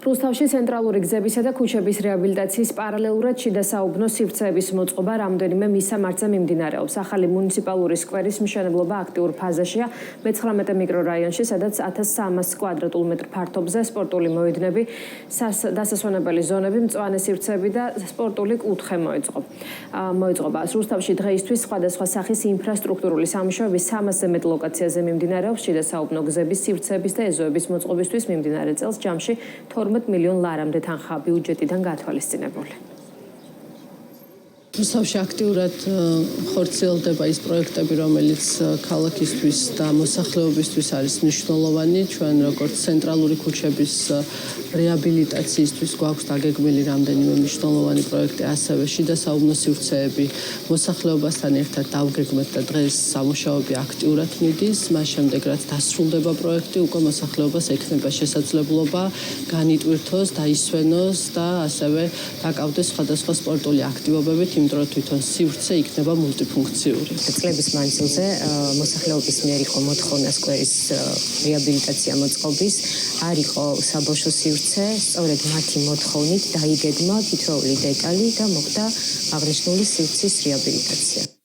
რუსთავში ცენტრალური გზებისა და ქუჩების რეაბილიტაციის პარალელურად შიდა საუბნო სივრცეების მოწყობა რამდენიმე მისამართზე მიმდინარეობს. ახალი მუნიციპალური სკვერის მშენებლობა აქტიურ ფაზაშია მე-19 მიკრორაიონში, სადაც 1300 კვადრატულ მეტრ ფართობზე სპორტული მოედნები, დასასვენებელი ზონები, მწვანე სივრცეები და სპორტული კუთხე მოეწყობა. რუსთავში დღეისთვის სხვადასხვა სახის ინფრასტრუქტურული სამუშაოები 300-ზე მეტ ლოკაციაზე მიმდინარეობს. შიდა საუბნო გზების სივრცეების და ეზოების მოწყობისთვის მიმდინარე წელს ჯამში 12 მილიონ ლარამდე თანხა ბიუჯეტიდან გათვალისწინებული. რუსთავში აქტიურად ხორციელდება ის პროექტები, რომელიც ქალაქისთვის და მოსახლეობისთვის არის მნიშვნელოვანი. ჩვენ როგორც ცენტრალური ქუჩების რეაბილიტაციისთვის გვაქვს დაგეგმილი რამდენიმე მნიშვნელოვანი პროექტი, ასევე შიდა საუბნო სივრცეები მოსახლეობასთან ერთად დავგეგმეთ და დღეს სამუშაოები აქტიურად მიდის. მას შემდეგ, რაც დასრულდება პროექტი, უკვე მოსახლეობას ექნება შესაძლებლობა განიტვირთოს, დაისვენოს და ასევე დაკავდეს სხვადასხვა სპორტული აქტივობებით, იმიტომ რომ თვითონ სივრცე იქნება მულტიფუნქციური. წლების მანძილზე მოსახლეობის მიერ იყო მოთხოვნა სკვერის რეაბილიტაცია მოწყობის, არ იყო საბავშვო სივრცე, სწორედ მათი მოთხოვნით დაიგეგმა თითოეული დეტალი და მოხდა აღნიშნული სივრცის რეაბილიტაცია.